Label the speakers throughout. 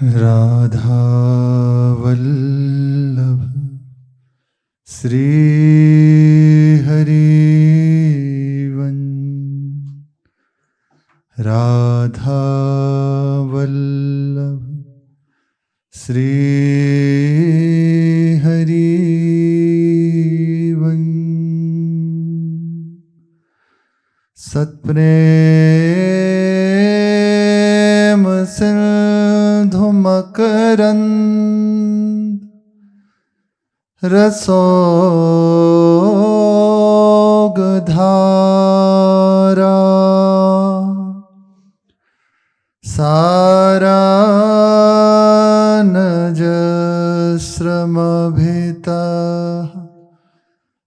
Speaker 1: राधा वल्लभ श्री हरिवंश। राधा वल्लभ श्री हरिवंश। सत्प्रेम सिंधु मकरंद रसोगधारा सारानजस्रमभिता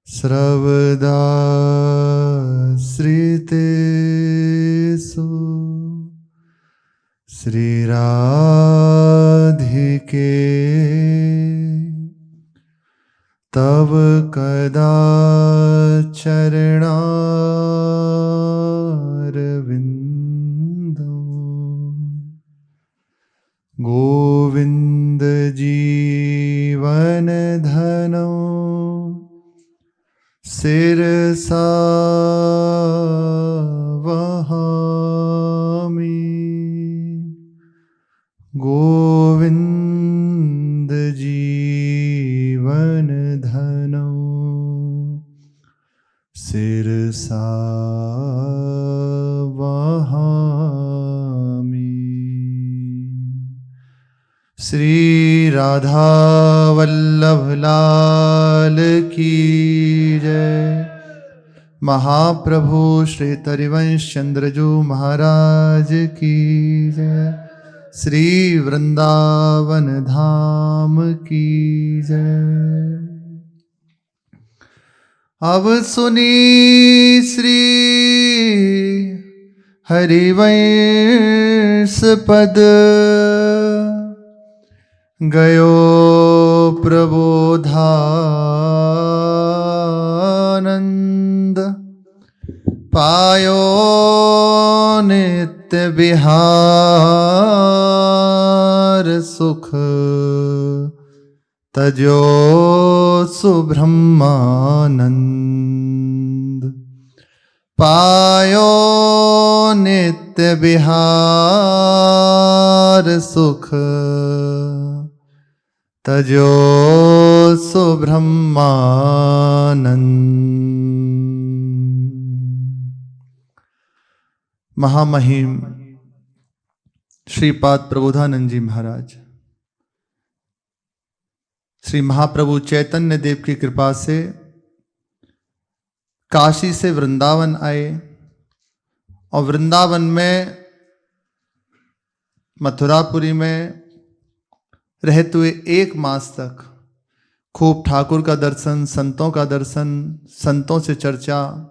Speaker 1: स्रवदाश्रितेषु श्रीराधिके तव कदा चरणारविंदो। गोविंद जीवन धनो शिरसा वहामि। गोविंद जीवन धनो शिरसा वहामि। श्री राधा वल्लभ लाल की जय। महाप्रभु श्री हरिवंश चंद्रजू महाराज की जय। श्री वृंदावन धाम की जय। अब सुनी श्री हरिवंश पद गयो प्रबोधानंद। पायो नित्य विहार सुख तजो सुब्रह्मानंद। पायो नित्य विहार सुख तजो सुब्रह्मानंद। महामहिम श्रीपाद प्रबोधानंद जी महाराज श्री महाप्रभु चैतन्य देव की कृपा से काशी से वृंदावन आए और वृंदावन में मथुरापुरी में रहते हुए 1 मास तक खूब ठाकुर का दर्शन, संतों का दर्शन, संतों से चर्चा,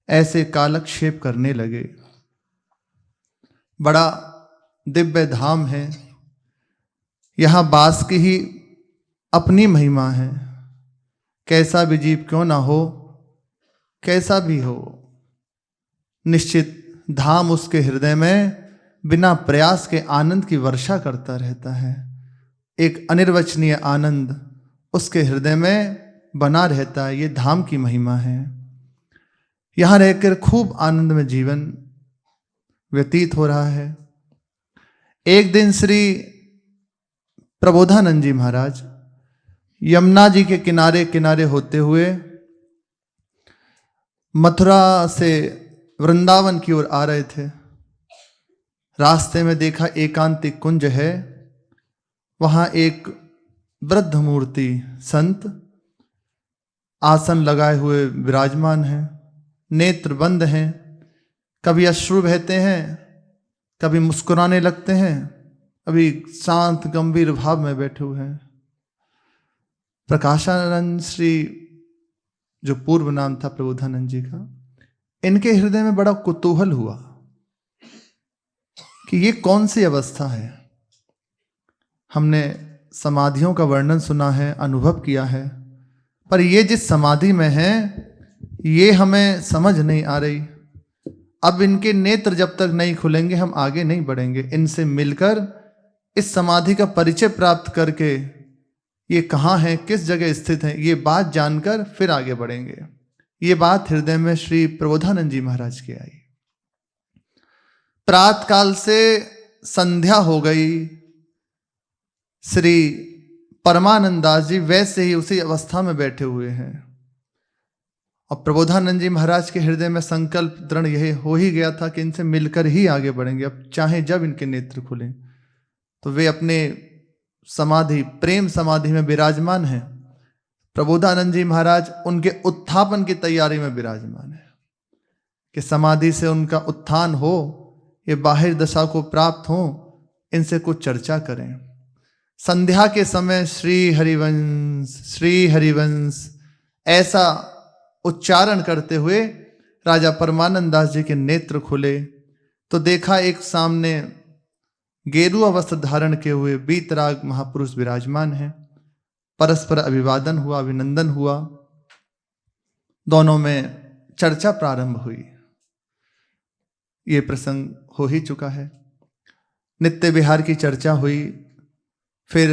Speaker 1: ऐसे कालक्षेप करने लगे। बड़ा दिव्य धाम है। यहाँ बास की ही अपनी महिमा है। कैसा भी जीव क्यों ना हो, कैसा भी हो, निश्चित धाम उसके हृदय में बिना प्रयास के आनंद की वर्षा करता रहता है। एक अनिर्वचनीय आनंद उसके हृदय में बना रहता है। ये धाम की महिमा है। यहाँ रहकर खूब आनंद में जीवन व्यतीत हो रहा है। एक दिन श्री प्रबोधानंद जी महाराज यमुना जी के किनारे किनारे होते हुए मथुरा से वृंदावन की ओर आ रहे थे। रास्ते में देखा एकांतिक कुंज है। वहाँ एक वृद्ध मूर्ति संत आसन लगाए हुए विराजमान हैं, नेत्र बंद हैं, कभी अश्रु बहते हैं, कभी मुस्कुराने लगते हैं, अभी शांत गंभीर भाव में बैठे हुए हैं। प्रकाशानंद श्री जो पूर्व नाम था प्रबोधानंद जी का, इनके हृदय में बड़ा कुतूहल हुआ कि ये कौन सी अवस्था है। हमने समाधियों का वर्णन सुना है, अनुभव किया है, पर ये जिस समाधि में है ये हमें समझ नहीं आ रही। अब इनके नेत्र जब तक नहीं खुलेंगे हम आगे नहीं बढ़ेंगे। इनसे मिलकर इस समाधि का परिचय प्राप्त करके ये कहाँ है, किस जगह स्थित है, ये बात जानकर फिर आगे बढ़ेंगे। ये बात हृदय में श्री प्रबोधानंद जी महाराज की आई। प्रातः काल से संध्या हो गई, श्री परमानंद दास जी वैसे ही उसी अवस्था में बैठे हुए हैं। और प्रबोधानंद जी महाराज के हृदय में संकल्प दृढ़ यही हो ही गया था कि इनसे मिलकर ही आगे बढ़ेंगे। अब चाहे जब इनके नेत्र खुलें तो वे अपने समाधि, प्रेम समाधि में विराजमान हैं। प्रबोधानंद जी महाराज उनके उत्थापन की तैयारी में विराजमान है कि समाधि से उनका उत्थान हो, ये बाहिर दशा को प्राप्त हो, इनसे कुछ चर्चा करें। संध्या के समय श्री हरिवंश ऐसा उच्चारण करते हुए राजा परमानंद दास जी के नेत्र खुले तो देखा एक सामने गेरुआ वस्त्र धारण किए हुए वीतराग महापुरुष विराजमान हैं। परस्पर अभिवादन हुआ, अभिनंदन हुआ, दोनों में चर्चा प्रारंभ हुई। ये प्रसंग हो ही चुका है। नित्य विहार की चर्चा हुई, फिर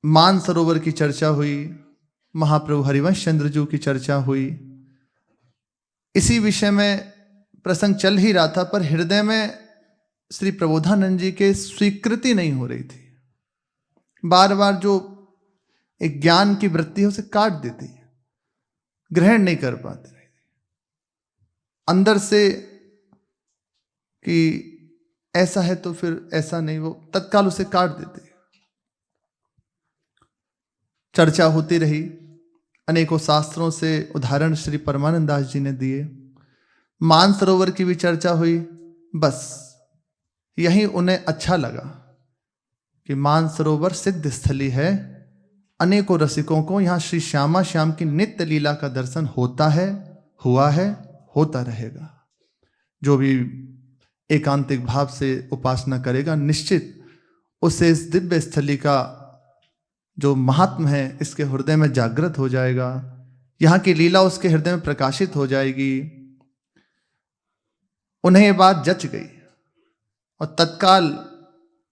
Speaker 1: मानसरोवर की चर्चा हुई, महाप्रभु हरिवंश चंद्र जी की चर्चा हुई। इसी विषय में प्रसंग चल ही रहा था, पर हृदय में श्री प्रबोधानंद जी के स्वीकृति नहीं हो रही थी। बार बार जो एक ज्ञान की वृत्ति है उसे काट देती, ग्रहण नहीं कर पाते अंदर से कि ऐसा है तो फिर ऐसा नहीं, वो तत्काल उसे काट देते। चर्चा होती रही, अनेकों शास्त्रों से उदाहरण श्री परमानंद दास जी ने दिए। मानसरोवर की भी चर्चा हुई। बस यही उन्हें अच्छा लगा कि मानसरोवर सिद्ध स्थली है, अनेकों रसिकों को यहाँ श्री श्यामा श्याम की नित्य लीला का दर्शन होता है, हुआ है, होता रहेगा। जो भी एकांतिक भाव से उपासना करेगा निश्चित उससे इस दिव्य स्थली का जो महात्म है इसके हृदय में जागृत हो जाएगा, यहाँ की लीला उसके हृदय में प्रकाशित हो जाएगी। उन्हें ये बात जच गई और तत्काल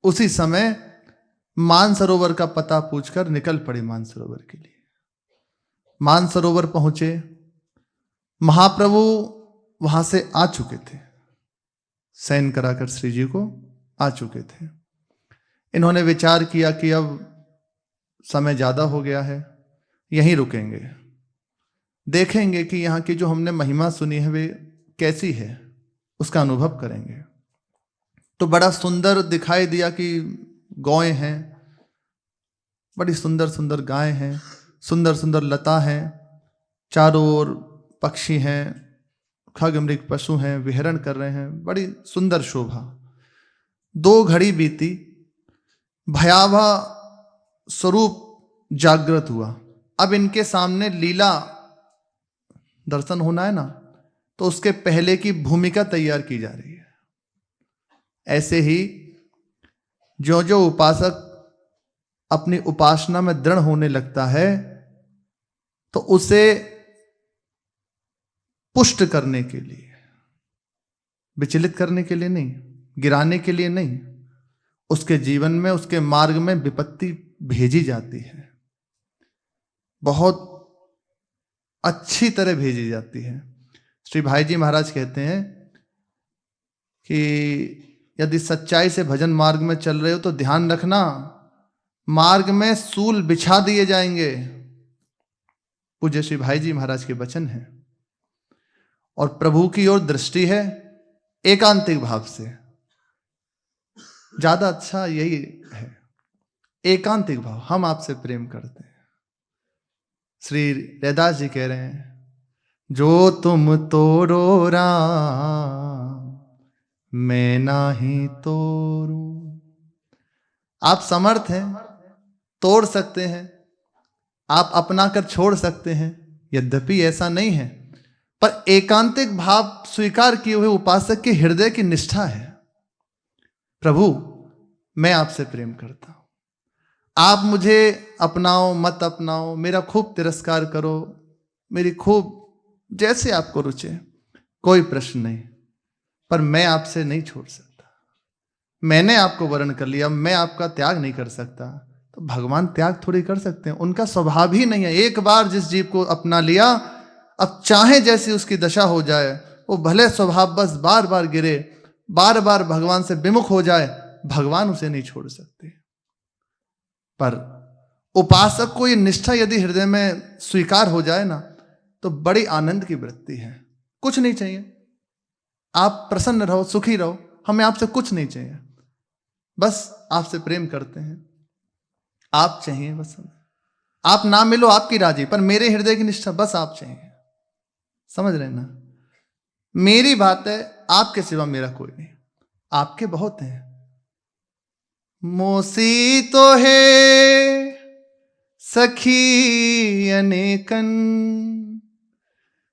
Speaker 1: उसी समय मानसरोवर का पता पूछकर निकल पड़े मानसरोवर के लिए। मानसरोवर पहुंचे, महाप्रभु वहां से आ चुके थे, शयन कराकर श्री जी को आ चुके थे। इन्होंने विचार किया कि अब समय ज्यादा हो गया है, यहीं रुकेंगे, देखेंगे कि यहाँ की जो हमने महिमा सुनी है वे कैसी है, उसका अनुभव करेंगे। तो बड़ा सुंदर दिखाई दिया कि गौएं हैं, बड़ी सुंदर सुंदर गायें हैं, सुंदर सुंदर लता हैं, चारों ओर पक्षी हैं, खगमृग पशु हैं, विहरण कर रहे हैं, बड़ी सुंदर शोभा। 2 घड़ी बीती, भयावह स्वरूप जागृत हुआ। अब इनके सामने लीला दर्शन होना है ना, तो उसके पहले की भूमिका तैयार की जा रही है। ऐसे ही जो जो उपासक अपनी उपासना में दृढ़ होने लगता है तो उसे पुष्ट करने के लिए, विचलित करने के लिए नहीं, गिराने के लिए नहीं, उसके जीवन में, उसके मार्ग में विपत्ति भेजी जाती है, बहुत अच्छी तरह भेजी जाती है। श्री भाई जी महाराज कहते हैं कि यदि सच्चाई से भजन मार्ग में चल रहे हो तो ध्यान रखना, मार्ग में सूल बिछा दिए जाएंगे। पूज्य श्री भाई जी महाराज के वचन हैं। और प्रभु की ओर दृष्टि है एकांतिक भाव से, ज्यादा अच्छा यही है, एकांतिक भाव। हम आपसे प्रेम करते हैं। श्री रैदास जी कह रहे हैं, जो तुम तोड़ो राम मैं नाही तोड़ू। आप समर्थ हैं, तोड़ सकते हैं, आप अपना कर छोड़ सकते हैं, यद्यपि ऐसा नहीं है, पर एकांतिक भाव स्वीकार किए हुए उपासक के हृदय की निष्ठा है, प्रभु मैं आपसे प्रेम करता हूं, आप मुझे अपनाओ मत अपनाओ, मेरा खूब तिरस्कार करो, मेरी खूब जैसे आपको रुचे, कोई प्रश्न नहीं, पर मैं आपसे नहीं छोड़ सकता। मैंने आपको वरण कर लिया, मैं आपका त्याग नहीं कर सकता। तो भगवान त्याग थोड़ी कर सकते हैं, उनका स्वभाव ही नहीं है। एक बार जिस जीव को अपना लिया, अब चाहे जैसी उसकी दशा हो जाए, वो भले स्वभाव बस बार बार गिरे, बार बार भगवान से विमुख हो जाए, भगवान उसे नहीं छोड़ सकते। पर उपासक को ये निष्ठा यदि हृदय में स्वीकार हो जाए ना, तो बड़ी आनंद की वृत्ति है। कुछ नहीं चाहिए, आप प्रसन्न रहो, सुखी रहो, हमें आपसे कुछ नहीं चाहिए, बस आपसे प्रेम करते हैं, आप चाहिए बस हमें। आप ना मिलो आपकी राजी, पर मेरे हृदय की निष्ठा बस आप चाहिए। समझ रहे ना? मेरी बात है, आपके सिवा मेरा कोई नहीं। आपके बहुत हैं, मोसी तो है सखी अनेकन,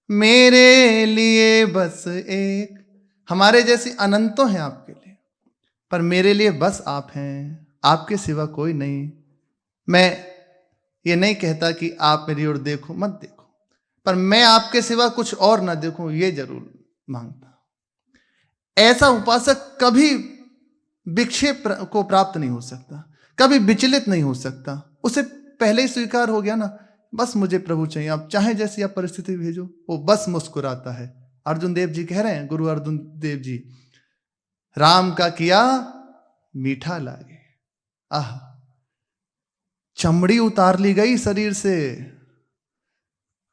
Speaker 1: मेरे लिए बस एक। हमारे जैसी अनंतों हैं आपके लिए, पर मेरे लिए बस आप हैं, आपके सिवा कोई नहीं। मैं ये नहीं कहता कि आप मेरी ओर देखो मत देखो, पर मैं आपके सिवा कुछ और ना देखूं, ये जरूर मांगता। ऐसा उपासक कभी विक्षेप को प्राप्त नहीं हो सकता, कभी विचलित नहीं हो सकता। उसे पहले ही स्वीकार हो गया ना, बस मुझे प्रभु चाहिए, आप चाहे जैसी आप परिस्थिति भेजो, वो बस मुस्कुराता है। अर्जुन देव जी कह रहे हैं, गुरु अर्जुन देव जी, राम का किया मीठा लागे। आह, चमड़ी उतार ली गई शरीर से,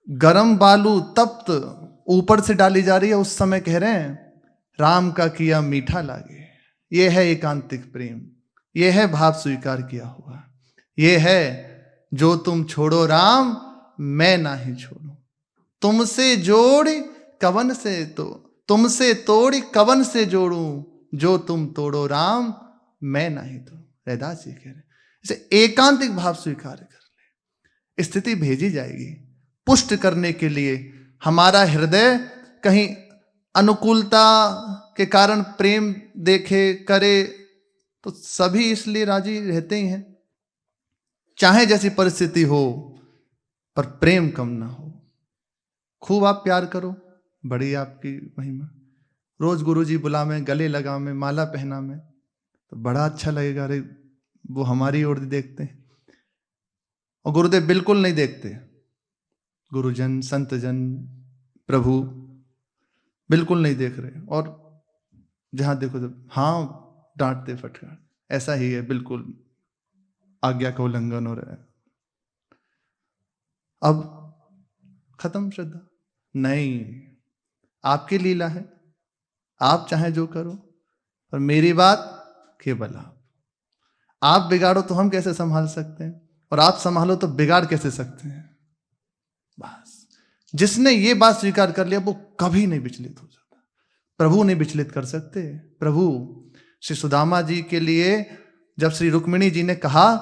Speaker 1: गरम बालू तप्त ऊपर से डाली जा रही है, उस समय कह रहे हैं राम का किया मीठा लागे। ये है एकांतिक प्रेम, ये है भाव स्वीकार किया हुआ, ये है जो तुम छोड़ो राम मैं ना ही छोड़ू, तुमसे जोड़ कवन से तो तुमसे तोड़ कवन से जोड़ू, जो तुम तोड़ो राम मैं ना ही तो। रैदास जी कह रहे इसे एकांतिक भाव स्वीकार कर ले, स्थिति भेजी जाएगी पुष्ट करने के लिए। हमारा हृदय कहीं अनुकूलता के कारण प्रेम देखे करे तो सभी इसलिए राजी रहते ही हैं, चाहे जैसी परिस्थिति हो, पर प्रेम कम ना हो। खूब आप प्यार करो, बड़ी आपकी महिमा। रोज गुरु जी बुला में, गले लगा में, माला पहना में, तो बड़ा अच्छा लगेगा। अरे वो हमारी ओर देखते हैं, और गुरुदेव बिल्कुल नहीं देखते। गुरुजन, संतजन, प्रभु बिल्कुल नहीं देख रहे, और जहां देखो तो हाँ डांटते फटकार, ऐसा ही है, बिल्कुल आज्ञा का उल्लंघन हो रहा है। अब खत्म श्रद्धा नहीं, आपकी लीला है, आप चाहे जो करो, पर मेरी बात केवल आप बिगाड़ो तो हम कैसे संभाल सकते हैं, और आप संभालो तो बिगाड़ कैसे सकते हैं। बस जिसने ये बात स्वीकार कर लिया वो कभी नहीं विचलित हो जाता। प्रभु नहीं विचलित कर सकते। प्रभु श्री सुदामा जी के लिए जब श्री रुक्मिणी जी ने कहा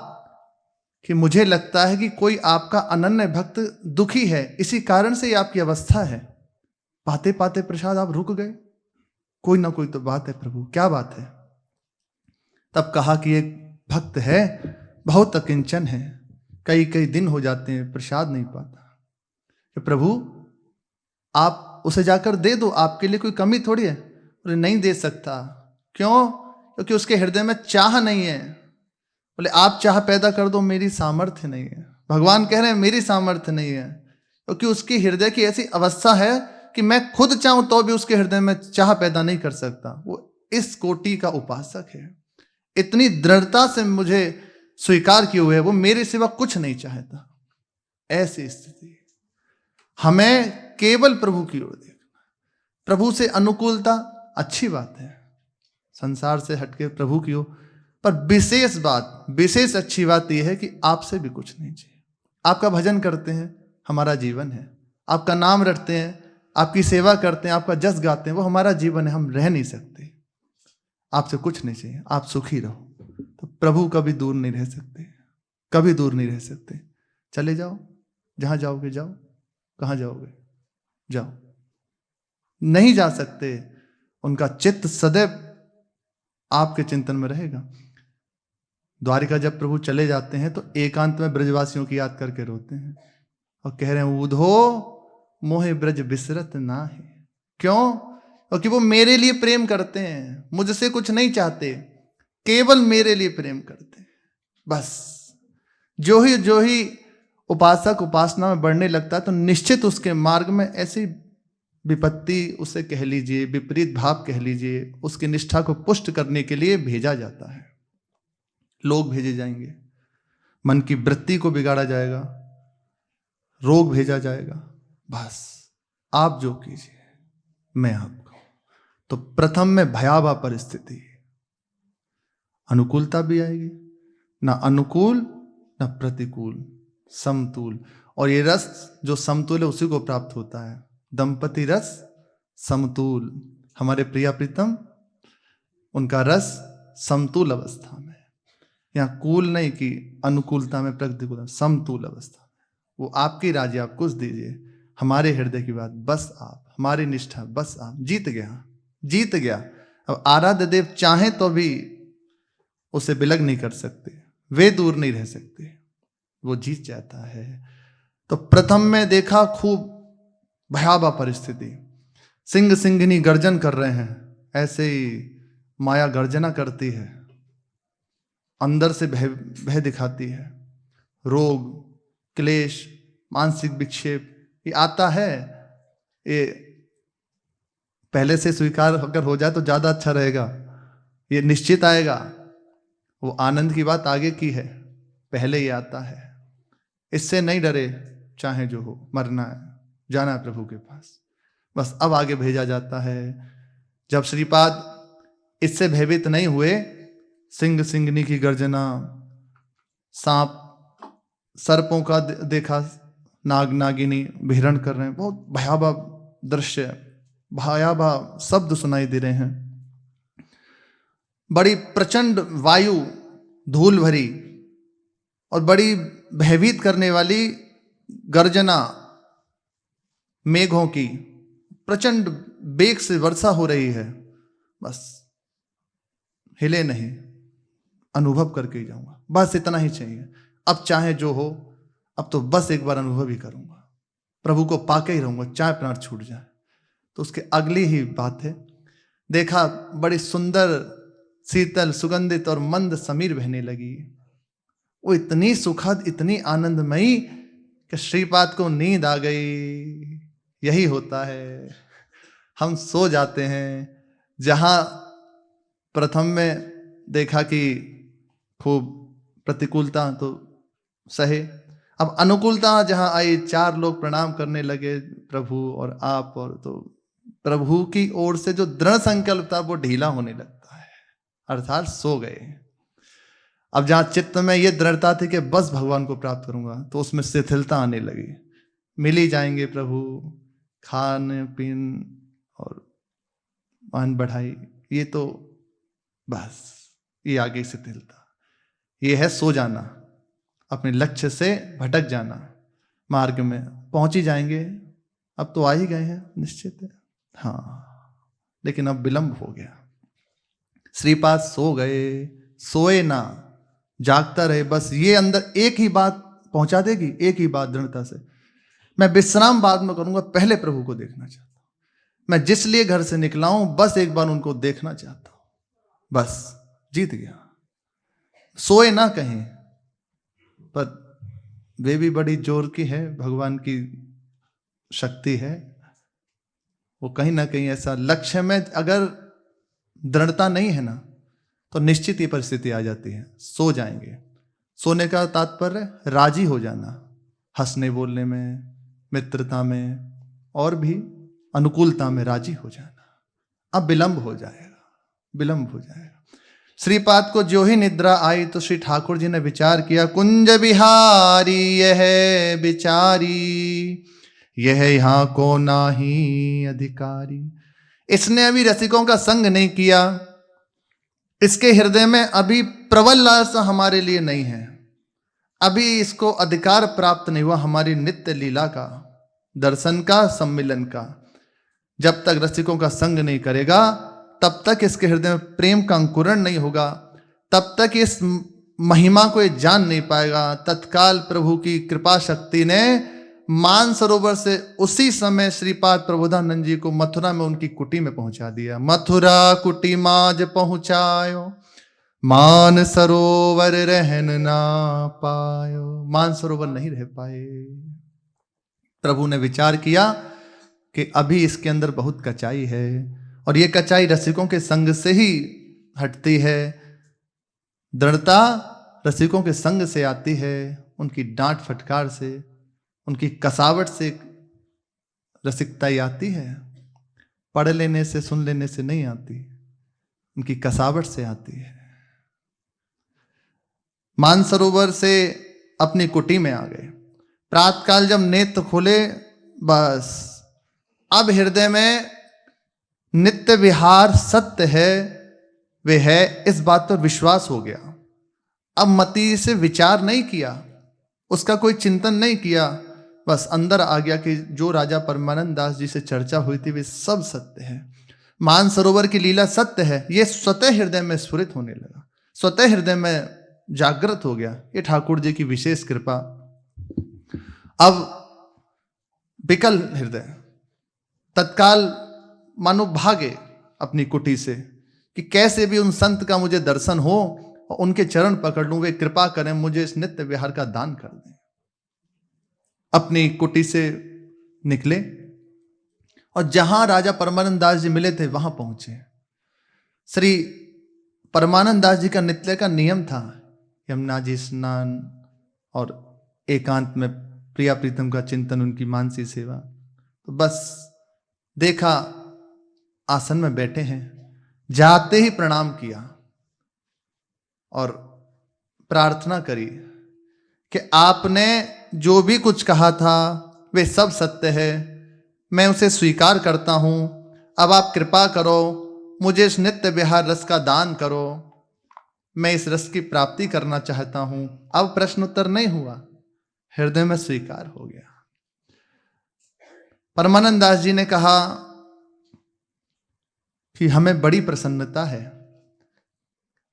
Speaker 1: कि मुझे लगता है कि कोई आपका अनन्य भक्त दुखी है, इसी कारण से ये आपकी अवस्था है, पाते पाते प्रसाद आप रुक गए, कोई ना कोई तो बात है प्रभु, क्या बात है। तब कहा कि एक भक्त है, बहुत अकिंचन है, कई कई दिन हो जाते हैं प्रसाद नहीं पाता, कि प्रभु आप उसे जाकर दे दो, आपके लिए कोई कमी थोड़ी है। बोले नहीं दे सकता। क्यों? क्योंकि उसके हृदय में चाह नहीं है। बोले आप चाह पैदा कर दो, मेरी सामर्थ्य नहीं है। भगवान कह रहे हैं मेरी सामर्थ्य नहीं है, क्योंकि उसकी हृदय की ऐसी अवस्था है कि मैं खुद चाहूं तो भी उसके हृदय में चाह पैदा नहीं कर सकता। वो इस कोटि का उपासक है, इतनी दृढ़ता से मुझे स्वीकार किए हुए है, वो मेरे सिवा कुछ नहीं चाहता। ऐसी स्थिति हमें केवल प्रभु की ओर देखना। प्रभु से अनुकूलता अच्छी बात है, संसार से हटके प्रभु की ओर, पर विशेष बात, विशेष अच्छी बात यह है कि आपसे भी कुछ नहीं चाहिए। आपका भजन करते हैं, हमारा जीवन है। आपका नाम रटते हैं, आपकी सेवा करते हैं, आपका जस गाते हैं, वो हमारा जीवन है। हम रह नहीं सकते, आपसे कुछ नहीं चाहिए, आप सुखी रहो। तो प्रभु कभी दूर नहीं रह सकते, कभी दूर नहीं रह सकते। चले जाओ, जहां जाओगे जाओ, कहां जाओगे जाओ, नहीं जा सकते। उनका चित्त सदैव आपके चिंतन में रहेगा। द्वारिका जब प्रभु चले जाते हैं तो एकांत में ब्रजवासियों की याद करके रोते हैं और कह रहे हैं उधो मोहे ब्रज बिसरत ना है। क्यों? क्योंकि वो मेरे लिए प्रेम करते हैं, मुझसे कुछ नहीं चाहते। केवल मेरे लिए प्रेम करते हैं। बस जो ही उपासक उपासना में बढ़ने लगता है तो निश्चित उसके मार्ग में ऐसी विपत्ति उसे कह लीजिए, विपरीत भाव कह लीजिए, उसकी निष्ठा को पुष्ट करने के लिए भेजा जाता है। लोग भेजे जाएंगे, मन की वृत्ति को बिगाड़ा जाएगा, रोग भेजा जाएगा। बस आप जो कीजिए मैं आपको। तो प्रथम में भयावह परिस्थिति, अनुकूलता भी आएगी, ना अनुकूल ना प्रतिकूल, समतूल। और ये रस जो समतुल है उसी को प्राप्त होता है, दंपति रस समतूल। हमारे प्रिया प्रीतम, उनका रस समतूल अवस्था में, यहाँ कूल नहीं कि अनुकूलता में प्रतिकूल, समतूल अवस्था में। वो आपकी राजी, आप कुछ दीजिए, हमारे हृदय की बात बस आप, हमारी निष्ठा बस आप। जीत गया, जीत गया। अब आराध्य देव चाहे तो भी उसे विलग नहीं कर सकते, वे दूर नहीं रह सकते, वो जीत जाता है। तो प्रथम में देखा खूब भयावह परिस्थिति, सिंह सिंघनी गर्जन कर रहे हैं, ऐसे ही माया गर्जना करती है, अंदर से भय दिखाती है। रोग, क्लेश, मानसिक विक्षेप ये आता है, ये पहले से स्वीकार अगर हो जाए तो ज्यादा अच्छा रहेगा, ये निश्चित आएगा। वो आनंद की बात आगे की है, पहले ही आता है। इससे नहीं डरे, चाहे जो हो, मरना है, जाना है प्रभु के पास। बस अब आगे भेजा जाता है। जब श्रीपाद इससे भयभीत नहीं हुए, सिंह सिंघनी की गर्जना, सांप सर्पों का देखा, नाग नागिनी विहरण कर रहे हैं, बहुत भयावह दृश्य, भयावह शब्द सुनाई दे रहे हैं। बड़ी प्रचंड वायु, धूल भरी और बड़ी भयभीत करने वाली गर्जना, मेघों की प्रचंड बेग से वर्षा हो रही है। बस हिले नहीं, अनुभव करके ही जाऊंगा, बस इतना ही चाहिए। अब चाहे जो हो, अब तो बस एक बार अनुभव ही करूंगा, प्रभु को पाके ही रहूंगा, चाहे प्राण छूट जाए। तो उसके अगली ही बात है, देखा बड़ी सुंदर शीतल सुगंधित और मंद समीर बहने लगी। वो इतनी सुखद, इतनी आनंदमयी कि श्रीपाद को नींद आ गई। यही होता है, हम सो जाते हैं। जहां प्रथम में देखा कि खूब प्रतिकूलता तो सहे, अब अनुकूलता जहां आई, 4 लोग प्रणाम करने लगे, प्रभु और आप, और तो प्रभु की ओर से जो दृढ़ संकल्प था वो ढीला होने लगता है, अर्थात सो गए। अब जहां चित्त में ये दृढ़ता थी कि बस भगवान को प्राप्त करूंगा, तो उसमें शिथिलता आने लगी। मिल ही जाएंगे प्रभु, खान पीन और मान बढ़ाई, ये तो बस ये आगे शिथिलता, ये है सो जाना, अपने लक्ष्य से भटक जाना, मार्ग में पहुंच ही जाएंगे। अब तो आ ही गए हैं, निश्चित है, हाँ, लेकिन अब विलंब हो गया। श्रीपाद सो गए, सोए ना, जागता रहे। बस ये अंदर एक ही बात पहुंचा देगी, एक ही बात दृढ़ता से, मैं विश्राम बाद में करूंगा, पहले प्रभु को देखना चाहता हूं। मैं जिस लिए घर से निकला हूं, बस एक बार उनको देखना चाहता हूं। बस जीत गया। सोए ना कहीं, पर वे भी बड़ी जोर की है, भगवान की शक्ति है। वो कहीं ना कहीं ऐसा लक्ष्य में अगर दृढ़ता नहीं है ना, तो निश्चित ही परिस्थिति आ जाती है, सो जाएंगे। सोने का तात्पर्य राजी हो जाना, हंसने बोलने में, मित्रता में और भी अनुकूलता में राजी हो जाना। अब विलंब हो जाएगा, विलंब हो जाएगा। श्रीपाद को जो ही निद्रा आई तो श्री ठाकुर जी ने विचार किया, कुंज बिहारी यह बिचारी, यह यहाँ को नाही अधिकारी। इसने अभी रसिकों का संग नहीं किया, इसके हृदय में अभी प्रबल लालसा हमारे लिए नहीं है, अभी इसको अधिकार प्राप्त नहीं हुआ हमारी नित्य लीला का, दर्शन का, सम्मिलन का। जब तक रसिकों का संग नहीं करेगा, तब तक इसके हृदय में प्रेम का अंकुरण नहीं होगा, तब तक इस महिमा को ये जान नहीं पाएगा। तत्काल प्रभु की कृपा शक्ति ने मानसरोवर से उसी समय श्रीपाद प्रबोधानंद जी को मथुरा में उनकी कुटी में पहुंचा दिया। मथुरा कुटी माज पहुंचायो, मान सरोवर रहन ना पायो, मान सरोवर नहीं रह पाए। प्रभु ने विचार किया कि अभी इसके अंदर बहुत कचाई है, और ये कचाई रसिकों के संग से ही हटती है। दृढ़ता रसिकों के संग से आती है, उनकी डांट फटकार से, उनकी कसावट से रसिकता ही आती है। पढ़ लेने से, सुन लेने से नहीं आती, उनकी कसावट से आती है। मानसरोवर से अपनी कुटी में आ गए। प्रातःकाल जब नेत्र खोले, बस अब हृदय में नित्य विहार सत्य है, वे है, इस बात पर विश्वास हो गया। अब मति से विचार नहीं किया, उसका कोई चिंतन नहीं किया, बस अंदर आ गया कि जो राजा परमानंद दास जी से चर्चा हुई थी वे सब सत्य है। मानसरोवर की लीला सत्य है, ये स्वतः हृदय में स्फुरित होने लगा, स्वतः हृदय में जागृत हो गया। ये ठाकुर जी की विशेष कृपा। अब विकल हृदय तत्काल मानो भागे अपनी कुटी से कि कैसे भी उन संत का मुझे दर्शन हो और उनके चरण पकड़ लूं, वे कृपा करें, मुझे इस नित्य विहार का दान कर दें। अपनी कुटी से निकले और जहां राजा परमानंद दास जी मिले थे वहां पहुंचे। श्री परमानंद दास जी का नित्य का नियम था यमुना जी स्नान और एकांत में प्रिया प्रीतम का चिंतन, उनकी मानसी सेवा। तो बस देखा आसन में बैठे हैं, जाते ही प्रणाम किया और प्रार्थना करी कि आपने जो भी कुछ कहा था वे सब सत्य है, मैं उसे स्वीकार करता हूं। अब आप कृपा करो, मुझे इस नित्य विहार रस का दान करो, मैं इस रस की प्राप्ति करना चाहता हूं। अब प्रश्न उत्तर नहीं हुआ, हृदय में स्वीकार हो गया। परमानंद दास जी ने कहा कि हमें बड़ी प्रसन्नता है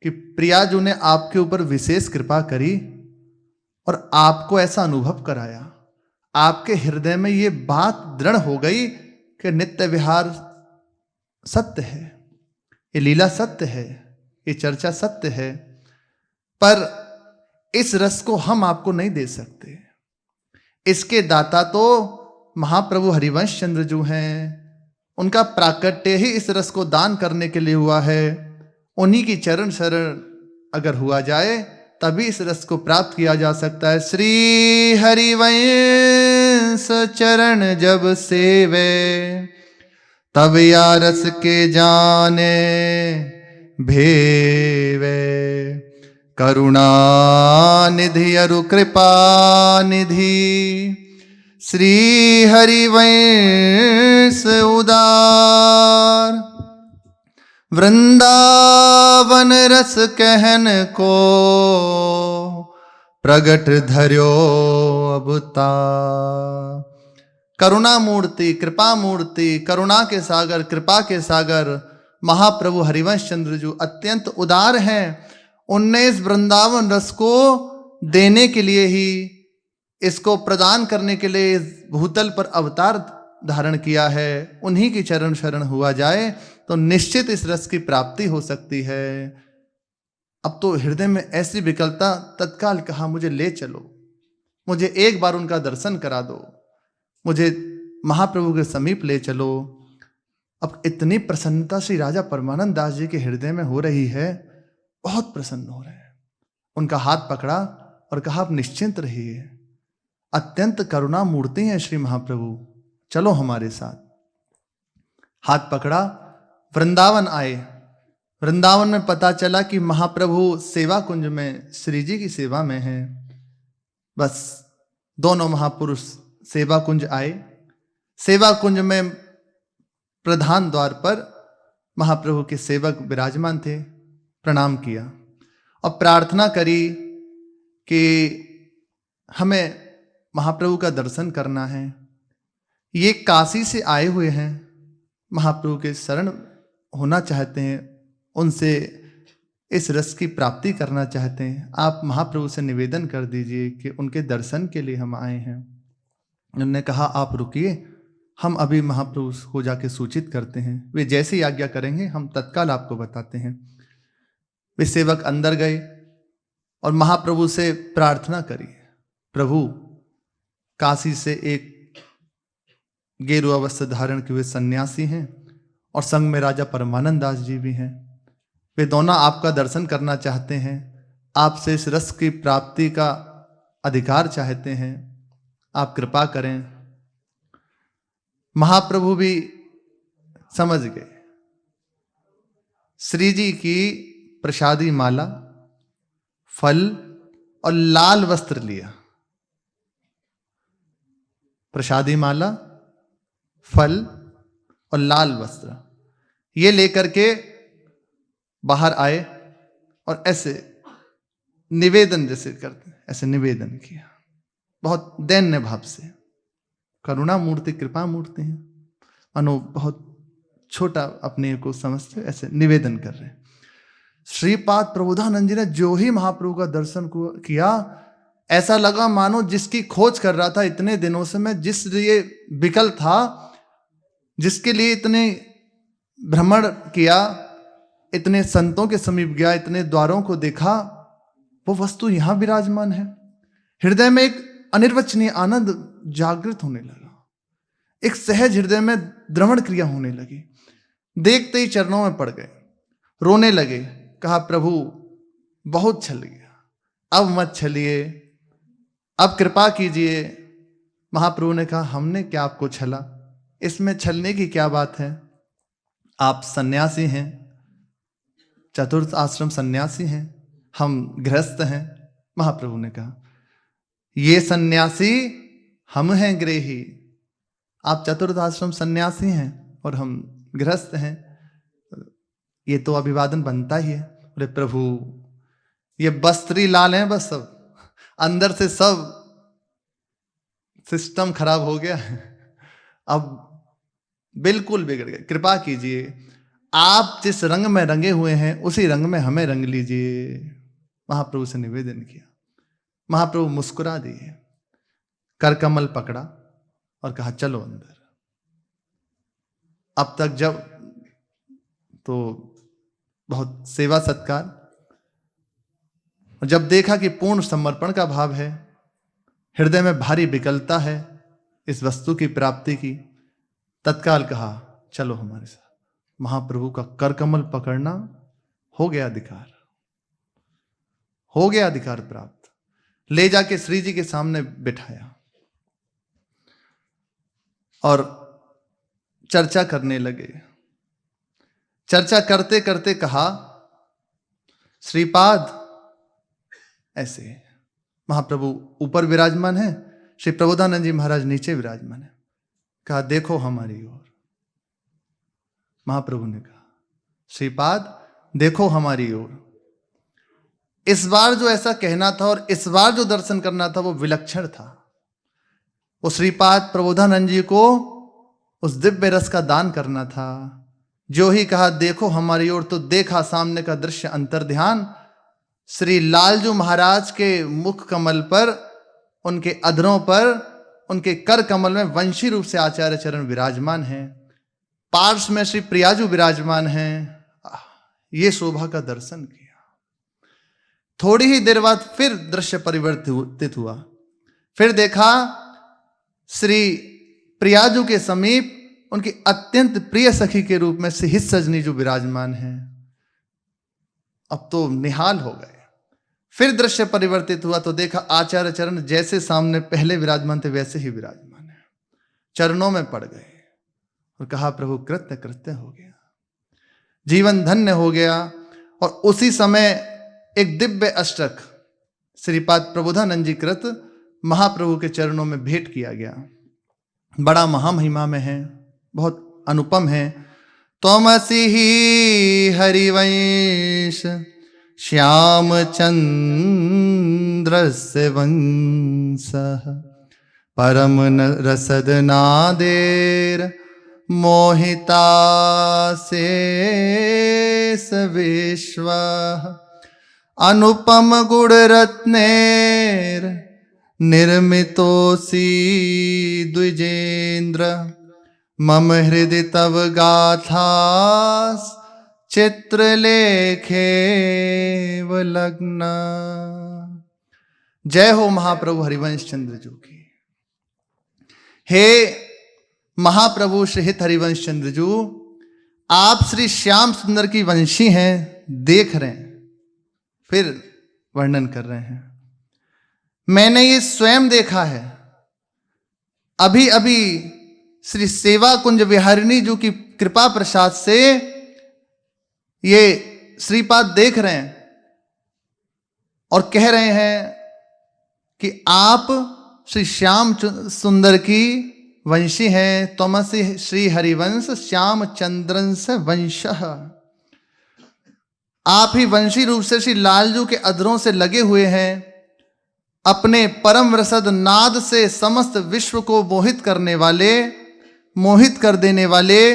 Speaker 1: कि प्रियाजू ने आपके ऊपर विशेष कृपा करी और आपको ऐसा अनुभव कराया, आपके हृदय में ये बात दृढ़ हो गई कि नित्य विहार सत्य है, ये लीला सत्य है, ये चर्चा सत्य है, पर इस रस को हम आपको नहीं दे सकते। इसके दाता तो महाप्रभु हरिवंश चंद्र जो हैं, उनका प्राकट्य ही इस रस को दान करने के लिए हुआ है। उन्हीं की चरण शरण अगर हुआ जाए तभी इस रस को प्राप्त किया जा सकता है। श्री हरिवंश चरण जब सेवे, तब या रस के जाने भेवे। करुणा निधि अरु कृपा निधि, श्री हरिवंश उदार। वृंदावन रस कहन को, प्रगट धर्यो अवतार। करुणा मूर्ति, कृपा मूर्ति, करुणा के सागर, कृपा के सागर महाप्रभु हरिवंश चंद्र जो अत्यंत उदार हैं। उनने इस वृंदावन रस को देने के लिए ही, इसको प्रदान करने के लिए इस भूतल पर अवतार धारण किया है। उन्हीं की चरण शरण हुआ जाए तो निश्चित इस रस की प्राप्ति हो सकती है। अब तो हृदय में ऐसी विकलता, तत्काल कहा मुझे ले चलो, मुझे एक बार उनका दर्शन करा दो, मुझे महाप्रभु के समीप ले चलो। अब इतनी प्रसन्नता श्री राजा परमानंद दास जी के हृदय में हो रही है, बहुत प्रसन्न हो रहे हैं। उनका हाथ पकड़ा और कहा आप निश्चिंत रहिए, अत्यंत करुणा मूर्ति हैं श्री महाप्रभु, चलो हमारे साथ। हाथ पकड़ा, वृंदावन आए। वृंदावन में पता चला कि महाप्रभु सेवा कुंज में श्री जी की सेवा में हैं। बस दोनों महापुरुष सेवा कुंज आए। सेवा कुंज में प्रधान द्वार पर महाप्रभु के सेवक विराजमान थे। प्रणाम किया और प्रार्थना करी कि हमें महाप्रभु का दर्शन करना है। ये काशी से आए हुए हैं, महाप्रभु के शरण होना चाहते हैं, उनसे इस रस की प्राप्ति करना चाहते हैं। आप महाप्रभु से निवेदन कर दीजिए कि उनके दर्शन के लिए हम आए हैं। उन्होंने कहा आप रुकिए, हम अभी महाप्रभु को जाके सूचित करते हैं, वे जैसे ही आज्ञा करेंगे हम तत्काल आपको बताते हैं। वे सेवक अंदर गए और महाप्रभु से प्रार्थना करी, प्रभु काशी से एक गेरुआ वस्त्र धारण किए हुए सन्यासी हैं और संग में राजा परमानंद दास जी भी हैं। वे दोनों आपका दर्शन करना चाहते हैं, आपसे इस रस की प्राप्ति का अधिकार चाहते हैं, आप कृपा करें। महाप्रभु भी समझ गए। श्री जी की प्रसादी माला, फल और लाल वस्त्र लिया। प्रसादी माला, फल और लाल वस्त्र ये लेकर के बाहर आए और ऐसे निवेदन जैसे करते, ऐसे निवेदन किया, बहुत दैन्य भाव से। करुणा मूर्ति, कृपा मूर्ति है, अनु बहुत छोटा अपने को समझते ऐसे निवेदन कर रहे हैं। श्रीपाद प्रबोधानंद जी ने जो ही महाप्रभु का दर्शन किया, ऐसा लगा मानो जिसकी खोज कर रहा था इतने दिनों से मैं, जिस लिए विकल था, जिसके लिए इतने भ्रमण किया, इतने संतों के समीप गया, इतने द्वारों को देखा, वो वस्तु यहां विराजमान है। हृदय में एक अनिर्वचनीय आनंद जागृत होने लगा, एक सहज हृदय में द्रवण क्रिया होने लगी। देखते ही चरणों में पड़ गए, रोने लगे, कहा प्रभु बहुत छल गया, अब मत छलिए, अब कृपा कीजिए। महाप्रभु ने कहा हमने क्या आपको छला, इसमें छलने की क्या बात है, आप सन्यासी हैं, चतुर्थ आश्रम सन्यासी हैं, हम गृहस्थ हैं। महाप्रभु ने कहा ये सन्यासी हम हैं गृही, आप चतुर्थ आश्रम सन्यासी हैं और हम गृहस्थ हैं, ये तो अभिवादन बनता ही है। बोले प्रभु ये बस्त्री लाल हैं बस, सब अंदर से सब सिस्टम खराब हो गया है, अब बिल्कुल बिगड़ गए, कृपा कीजिए, आप जिस रंग में रंगे हुए हैं उसी रंग में हमें रंग लीजिए। महाप्रभु से निवेदन किया। महाप्रभु मुस्कुरा दिए, कर कमल पकड़ा और कहा चलो अंदर। अब तक जब तो बहुत सेवा सत्कार, जब देखा कि पूर्ण समर्पण का भाव है, हृदय में भारी विकलता है इस वस्तु की प्राप्ति की, तत्काल कहा चलो हमारे साथ। महाप्रभु का कर कमल पकड़ना, हो गया अधिकार, हो गया अधिकार प्राप्त। ले जाके श्री जी के सामने बिठाया और चर्चा करने लगे। चर्चा करते करते कहा श्रीपाद, ऐसे महाप्रभु ऊपर विराजमान है, श्री प्रबोधानंद जी महाराज नीचे विराजमान है। कहा देखो हमारी ओर। महाप्रभु ने कहा श्रीपाद देखो हमारी ओर। इस बार जो ऐसा कहना था और इस बार जो दर्शन करना था वो विलक्षण था। वो श्रीपाद प्रबोधानंद जी को उस दिव्य रस का दान करना था। जो ही कहा देखो हमारी ओर, तो देखा सामने का दृश्य अंतर्ध्यान। श्री लालजू महाराज के मुख कमल पर, उनके अधरों पर, उनके कर कमल में वंशी रूप से आचार्य चरण विराजमान हैं। पार्श्व में श्री प्रियाजू विराजमान हैं। ये शोभा का दर्शन किया। थोड़ी ही देर बाद फिर दृश्य परिवर्तित हुआ। फिर देखा श्री प्रियाजू के समीप उनकी अत्यंत प्रिय सखी के रूप में सिहित सजनी जो विराजमान है। अब तो निहाल हो गए। फिर दृश्य परिवर्तित हुआ तो देखा आचार्य चरण जैसे सामने पहले विराजमान थे वैसे ही विराजमान है। चरणों में पड़ गए और कहा प्रभु कृत्य कृत्य हो गया, जीवन धन्य हो गया। और उसी समय एक दिव्य अष्टक श्रीपाद प्रबोधानंद जी कृत महाप्रभु के चरणों में भेंट किया गया। बड़ा महामहिमा में है, बहुत अनुपम है। त्वमसि ही हरिवंश श्याम चंद्रस्य वंशः परम रसद नादेर मोहिता से विश्व अनुपम गुण रत्नेर निर्मितोसी द्विजेन्द्र मम हृदय तव गाथा चित्रलेखे लग्न। जय हो महाप्रभु हरिवंश चंद्र जू की। हे महाप्रभु श्री हित हरिवंश चंद्र जू, आप श्री श्याम सुंदर की वंशी हैं, देख रहे हैं, फिर वर्णन कर रहे हैं। मैंने ये स्वयं देखा है। अभी अभी श्री सेवा कुंज विहारिणी जी की कृपा प्रसाद से ये श्रीपाद देख रहे हैं और कह रहे हैं कि आप श्री श्याम सुंदर की वंशी हैं। त्वमसि श्री हरिवंश श्याम चंद्रंश वंशः। आप ही वंशी रूप से श्री लालजू के अधरों से लगे हुए हैं। अपने परम रसद नाद से समस्त विश्व को मोहित करने वाले, मोहित कर देने वाले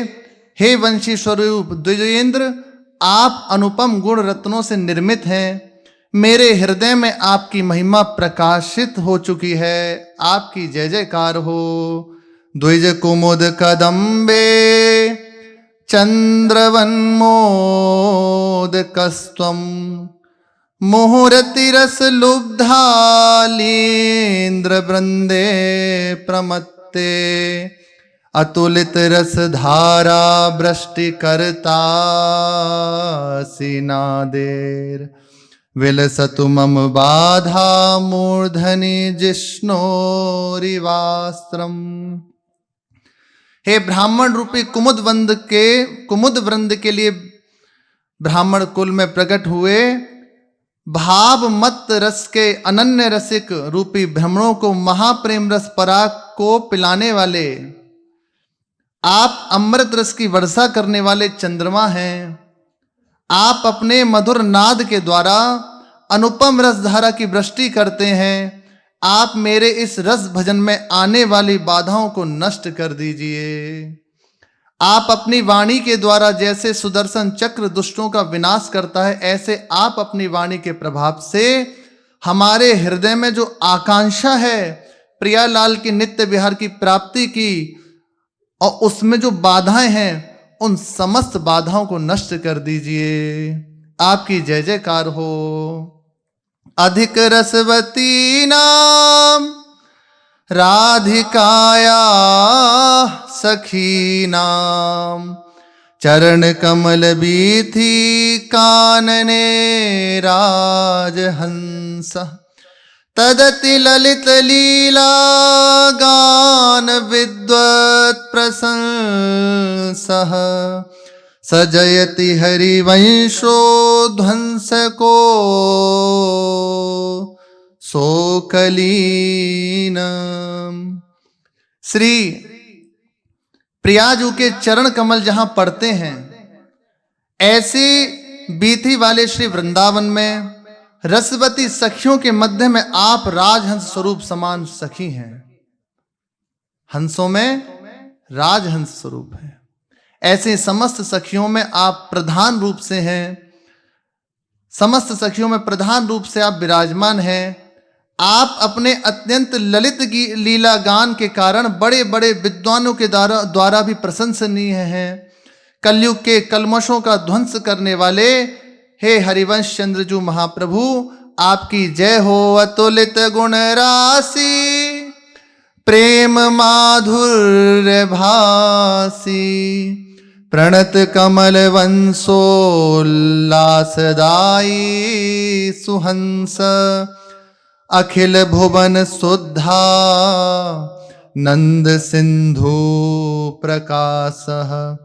Speaker 1: हे वंशी स्वरूप द्विजेंद्र, आप अनुपम गुण रत्नों से निर्मित हैं। मेरे हृदय में आपकी महिमा प्रकाशित हो चुकी है। आपकी जय जयकार हो। द्विज कुमुद कदम्बे चंद्रवन्मोदकस्त्वं मुहुरतिरस लुब्धालीन्द्र वृंदे प्रमत्ते अतुलित रस धारा वृष्टि करता सिनादेर विलसतु मम बाधा मूर्धनि जिष्णोरिवास्त्रम। हे ब्राह्मण रूपी कुमुद वृंद के लिए ब्राह्मण कुल में प्रकट हुए भाव मत रस के अनन्य रसिक रूपी भ्रमणों को महाप्रेम रस पराग को पिलाने वाले आप अमृत रस की वर्षा करने वाले चंद्रमा हैं। आप अपने मधुर नाद के द्वारा अनुपम रस धारा की वृष्टि करते हैं। आप मेरे इस रस भजन में आने वाली बाधाओं को नष्ट कर दीजिए। आप अपनी वाणी के द्वारा जैसे सुदर्शन चक्र दुष्टों का विनाश करता है, ऐसे आप अपनी वाणी के प्रभाव से हमारे हृदय में जो आकांक्षा है प्रियालाल की नित्य विहार की प्राप्ति की और उसमें जो बाधाएं हैं उन समस्त बाधाओं को नष्ट कर दीजिए। आपकी जय जयकार हो। अधिक रसवती नाम राधिकाया सखी नाम चरण कमल बीथी कानने राजहंस तदति ललित लीला गान विद्वत् प्रशंसः सजयति हरिवंशो ध्वंस को सोकलीनम। श्री प्रियाजू के चरण कमल जहां पड़ते हैं, ऐसे बीथी वाले श्री वृंदावन में रसवती सखियों के मध्य में आप राजहंस स्वरूप समान सखी हैं। हंसों में राजहंस स्वरूप है। ऐसे समस्त सखियों में आप प्रधान रूप से हैं। समस्त सखियों में प्रधान रूप से आप विराजमान हैं। आप अपने अत्यंत ललित लीला गान के कारण बड़े बड़े विद्वानों के द्वारा भी प्रशंसनीय हैं। कलयुग के कलमशों का ध्वंस करने वाले हे हरिवंश चंद्रजू महाप्रभु, आपकी जय हो। अतुलित गुण राशि प्रेम माधुर्य भासी प्रणत कमल वंशोल्लासदायी सुहंस अखिल भुवन शुद्धा नंद सिंधु प्रकाशः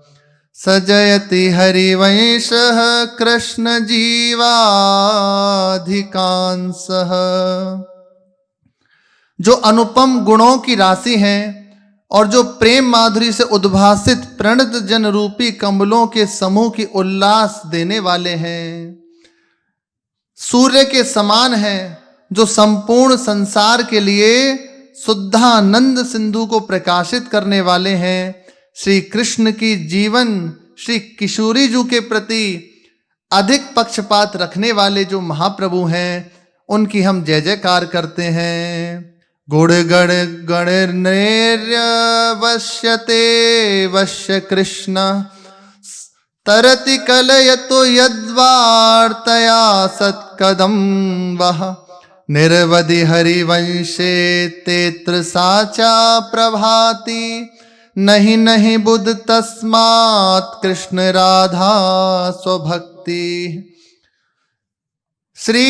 Speaker 1: सजयति हरिवंशः कृष्ण जीवाधिकांशः। जो अनुपम गुणों की राशि हैं और जो प्रेम माधुरी से उद्भासित प्रणत जन रूपी कमलों के समूह की उल्लास देने वाले हैं। सूर्य के समान हैं, जो संपूर्ण संसार के लिए शुद्धानंद सिंधु को प्रकाशित करने वाले हैं। श्री कृष्ण की जीवन श्री किशोरी जी के प्रति अधिक पक्षपात रखने वाले जो महाप्रभु हैं, उनकी हम जय जयकार करते हैं। गुण गण गण नैर्य वश्यते वश्य कृष्ण तरति कलयतो यद्वार्तया सत्कदम्बः निर्वधि हरिवंशे तेत्र साचा प्रभाति नहीं नहीं बुध तस्मात् कृष्ण राधा स्वभक्ति। श्री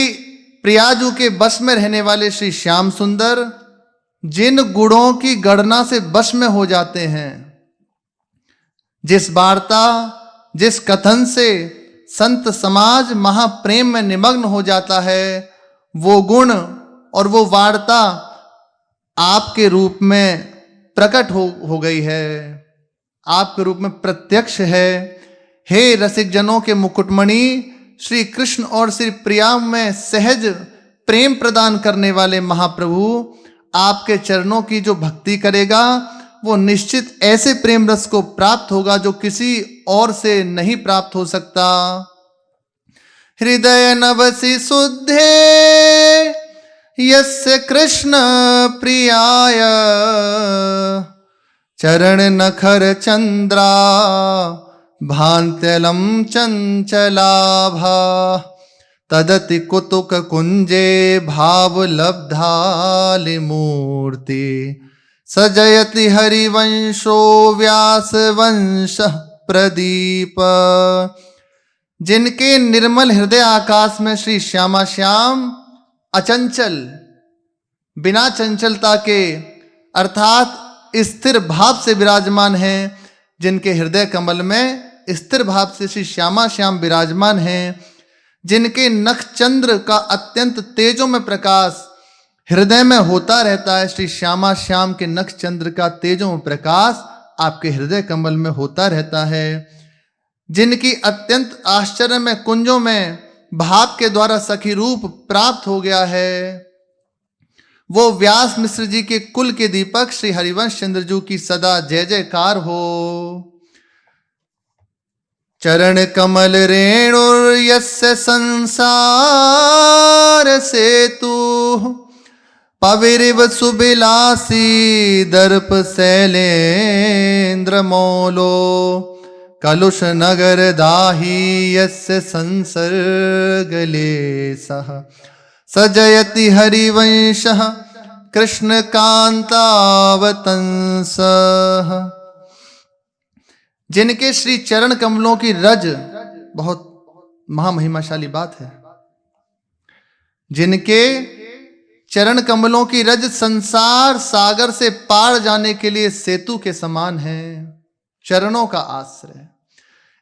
Speaker 1: प्रियाजू के बश में रहने वाले श्री श्याम सुंदर जिन गुणों की गणना से बश में हो जाते हैं, जिस वार्ता जिस कथन से संत समाज महाप्रेम में निमग्न हो जाता है, वो गुण और वो वार्ता आपके रूप में प्रकट हो गई है, आपके रूप में प्रत्यक्ष है। हे रसिक जनों के मुकुटमणि, श्री कृष्ण और श्री प्रिया में सहज प्रेम प्रदान करने वाले महाप्रभु, आपके चरणों की जो भक्ति करेगा वो निश्चित ऐसे प्रेम रस को प्राप्त होगा जो किसी और से नहीं प्राप्त हो सकता। हृदय नवसी शुद्धे यस्य कृष्ण प्रियाय चरण नखर चंद्रा भांत्यलम चंचलाभा तदति कुतुक कुंजे भाव लब्धालि मूर्ति सजयति हरिवंशो व्यास वंश प्रदीप। जिनके निर्मल हृदय आकाश में श्री श्यामा श्याम अचंचल बिना चंचलता के अर्थात स्थिर भाव से विराजमान हैं, जिनके हृदय कमल में स्थिर भाव से श्री श्यामा श्याम विराजमान हैं, जिनके नख चंद्र का अत्यंत तेजों में प्रकाश हृदय में होता रहता है, श्री श्यामा श्याम के नख चंद्र का तेजों में प्रकाश आपके हृदय कमल में होता रहता है, जिनकी अत्यंत आश्चर्य में कुंजों में भाव के द्वारा सखी रूप प्राप्त हो गया है, वो व्यास मिश्र जी के कुल के दीपक श्री हरिवंश चंद्र जी की सदा जय जयकार हो। चरण कमल रेणुर यस्य संसार सेतु पविरिव सुबिलासी दर्प शैलेन्द्र मौलो कलुष नगर दाही यस्य संसर्ग लेसः सजयति हरिवंशः कृष्ण कांतावतंसः। जिनके श्री चरण कमलों की रज, बहुत महामहिमाशाली बात है, जिनके चरण कमलों की रज संसार सागर से पार जाने के लिए सेतु के समान है, चरणों का आश्रय।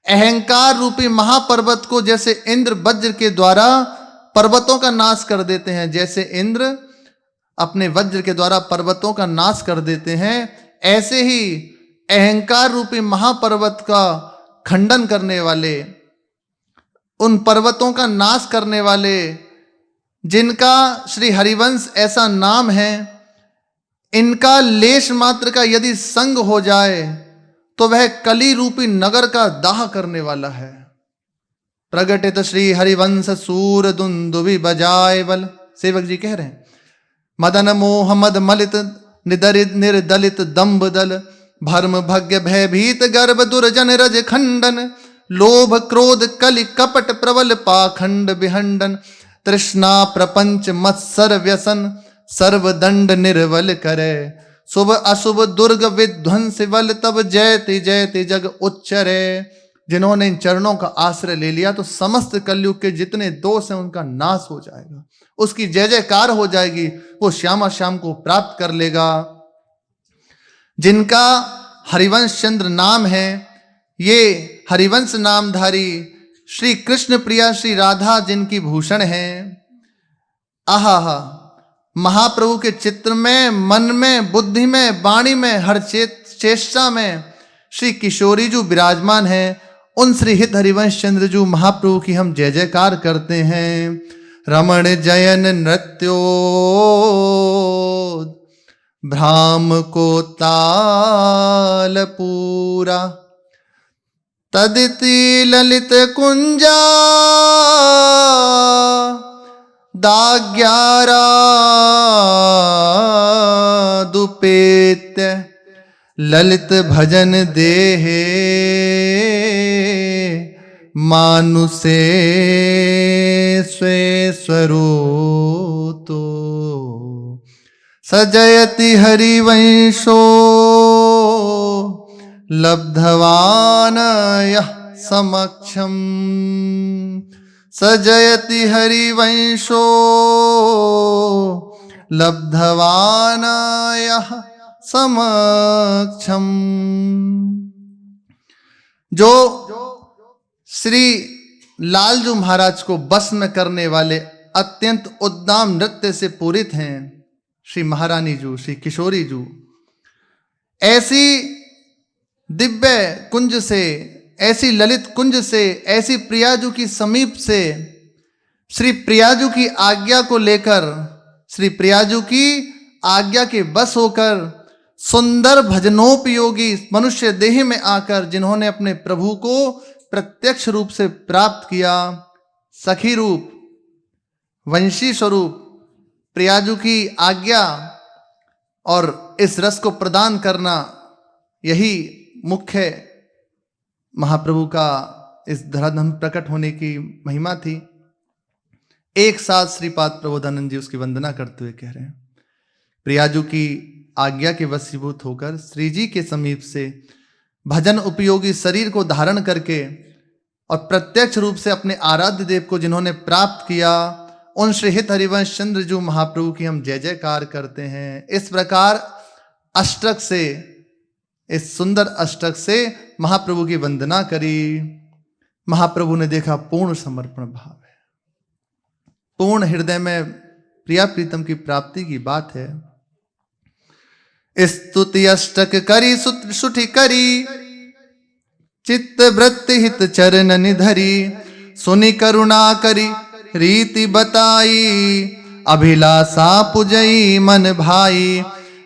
Speaker 1: अहंकार रूपी महापर्वत को जैसे इंद्र वज्र के द्वारा पर्वतों का नाश कर देते हैं, जैसे इंद्र अपने वज्र के द्वारा पर्वतों का नाश कर देते हैं, ऐसे ही अहंकार रूपी महापर्वत का खंडन करने वाले, उन पर्वतों का नाश करने वाले, जिनका श्री हरिवंश ऐसा नाम है, इनका लेश मात्र का यदि संग हो जाए तो वह कली रूपी नगर का दाह करने वाला है। प्रगटित श्री हरिवंश सूर दुंदुभि बजाए बल, सेवक जी कह रहे हैं, मदन मोह मद मलित निदरित निर्दलित दंभ दल भर्म भग्य भयभीत गर्भ दुर्जन रज खंडन लोभ क्रोध कलि कपट प्रबल पाखंड विहंडन तृष्णा प्रपंच मत्सर व्यसन सर्वदंड निर्वल करे शुभ अशुभ दुर्ग विध्वंस बल तब जयति जयति जग उच्चरे। जिन्होंने इन चरणों का आश्रय ले लिया तो समस्त कलयुग के जितने दोष हैं उनका नाश हो जाएगा, उसकी जय जयकार हो जाएगी, वो श्यामा श्याम को प्राप्त कर लेगा। जिनका हरिवंश चंद्र नाम है, ये हरिवंश नामधारी श्री कृष्ण प्रिया श्री राधा जिनकी भूषण है। आहा, महाप्रभु के चित्र में, मन में, बुद्धि में, वाणी में, हर चेष्टा में श्री किशोरी जो विराजमान है, उन श्री हित हरिवंश चंद्र जो महाप्रभु की हम जय जयकार करते हैं। रमण जयन नृत्यो भ्राम को ताल पूरा तदिति ललित कुंजा दाग्यारा दुपेत्य ललित भजन देहे मानुषे स्वे स्वरूतो सजयति हरिवंशो लब्धवान यः समक्षम। सजयति हरिवंशो लब्धवान यः समक्षम। जो श्री लालजू महाराज को बस में करने वाले अत्यंत उद्दाम नृत्य से पूरित हैं श्री महारानी जू, श्री किशोरी जू, ऐसी दिव्य कुंज से, ऐसी ललित कुंज से, ऐसी प्रियाजू की समीप से श्री प्रियाजू की आज्ञा को लेकर, श्री प्रियाजू की आज्ञा के बस होकर सुंदर भजनोपयोगी मनुष्य देह में आकर जिन्होंने अपने प्रभु को प्रत्यक्ष रूप से प्राप्त किया, सखी रूप, वंशी स्वरूप प्रियाजू की आज्ञा और इस रस को प्रदान करना, यही मुख्य महाप्रभु का इस धराधाम प्रकट होने की महिमा थी। एक साथ श्रीपाद प्रबोधानंद जी उसकी वंदना करते हुए कह रहे हैं, प्रियाजू की आज्ञा के वशीभूत होकर श्री जी के समीप से भजन उपयोगी शरीर को धारण करके और प्रत्यक्ष रूप से अपने आराध्य देव को जिन्होंने प्राप्त किया, उन श्री हित हरिवंश चंद्र जू महाप्रभु की हम जय जयकार करते हैं। इस प्रकार अष्टक से, इस सुंदर अष्टक से महाप्रभु की वंदना करी। महाप्रभु ने देखा पूर्ण समर्पण भाव है, पूर्ण हृदय में प्रिया प्रीतम की प्राप्ति की बात है। स्तुति अष्टक करी सुठी करी, चित्त वृत्ति हित चरण निधरी, सुनि करुणा करी रीति बताई, अभिलाषा पुजई मन भाई,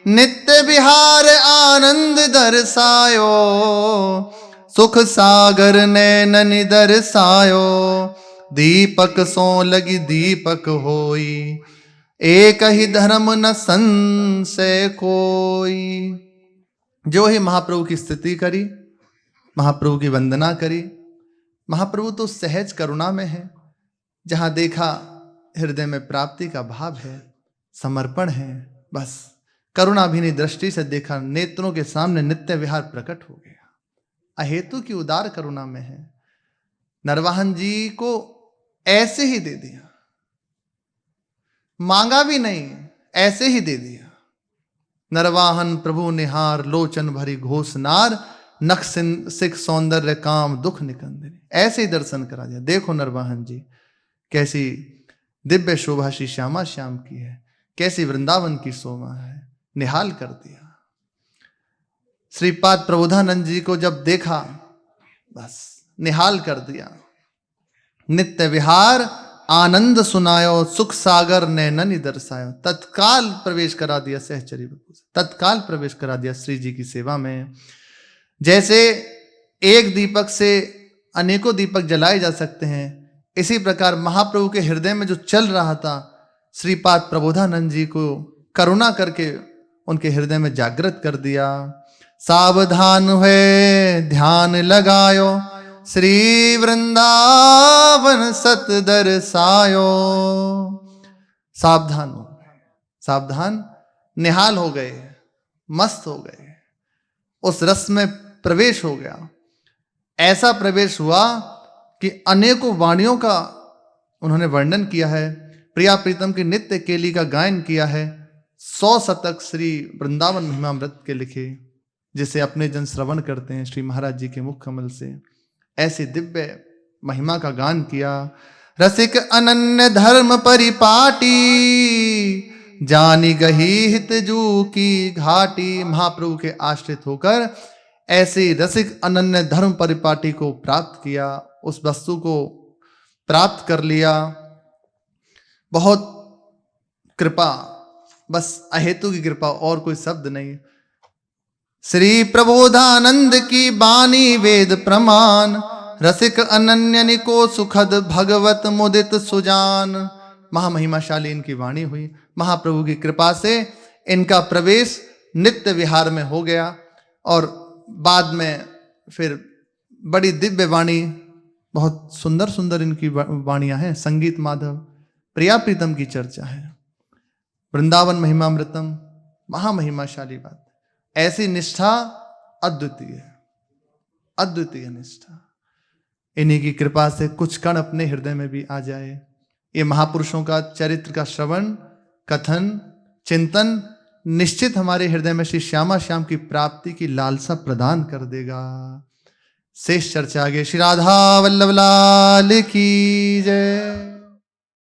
Speaker 1: नित्य विहार आनंद दर्शायो, सुख सागर नैन दर्शायो, दीपक सो लगी दीपक होई, एक ही धर्म न संशय कोई। जो ही महाप्रभु की स्तुति करी, महाप्रभु की वंदना करी, महाप्रभु तो सहज करुणा में है, जहां देखा हृदय में प्राप्ति का भाव है, समर्पण है, बस करुणा भी दृष्टि से देखा, नेत्रों के सामने नित्य विहार प्रकट हो गया। अहेतु की उदार करुणा में है, नरवाहन जी को ऐसे ही दे दिया, मांगा भी नहीं, ऐसे ही दे दिया। नरवाहन प्रभु निहार, लोचन भरी घोषनार, नख सिख सौंदर्य काम दुख निकंदनी, ऐसे ही दर्शन करा दिया। देखो नरवाहन जी कैसी दिव्य शोभा श्री श्यामा श्याम की है, कैसी वृंदावन की शोभा है, निहाल कर दिया। श्रीपाद प्रबोधानंद जी को जब देखा, बस निहाल कर दिया। नित्य विहार आनंद सुनायो, सुख सागर नैनन दर्शायो, तत्काल प्रवेश करा दिया सहचरी बपू से, तत्काल प्रवेश करा दिया श्री जी की सेवा में। जैसे एक दीपक से अनेकों दीपक जलाए जा सकते हैं, इसी प्रकार महाप्रभु के हृदय में जो चल रहा था, श्रीपाद प्रबोधानंद जी को करुणा करके उनके हृदय में जागृत कर दिया। सावधान हुए ध्यान लगायो, श्री वृंदावन सत दर्शायो। सावधान हो गए, सावधान, निहाल हो गए, मस्त हो गए, उस रस में प्रवेश हो गया। ऐसा प्रवेश हुआ कि अनेकों वाणियों का उन्होंने वर्णन किया है, प्रिया प्रीतम की नित्य केली का गायन किया है। 100 शतक श्री वृंदावन महिमामृत के लिखे, जिसे अपने जन श्रवण करते हैं श्री महाराज जी के मुख कमल से। ऐसी दिव्य महिमा का गान किया। रसिक अनन्य धर्म परिपाटी, जानी गही हित जू की घाटी। महाप्रभु के आश्रित होकर ऐसे रसिक अनन्य धर्म परिपाटी को प्राप्त किया, उस वस्तु को प्राप्त कर लिया। बहुत कृपा, बस अहेतु की कृपा, और कोई शब्द नहीं। श्री प्रबोधानंद की बानी वेद प्रमाण, रसिक अनन्य को सुखद भगवत मुदित सुजान। महामहिमाशाली इनकी वाणी हुई। महाप्रभु की कृपा से इनका प्रवेश नित्य विहार में हो गया और बाद में फिर बड़ी दिव्य वाणी बहुत सुंदर सुंदर इनकी वाणियां हैं। संगीत माधव, प्रिया प्रीतम की चर्चा है, वृंदावन महिमामृतम, महामहिमाशाली बात। ऐसी निष्ठा अद्वितीय, अद्वितीय निष्ठा। इन्हीं की कृपा से कुछ कण अपने हृदय में भी आ जाए। ये महापुरुषों का चरित्र का श्रवण, कथन, चिंतन निश्चित हमारे हृदय में श्री श्यामा श्याम की प्राप्ति की लालसा प्रदान कर देगा। शेष चर्चा आगे। श्री राधा वल्लभ लाल की जय।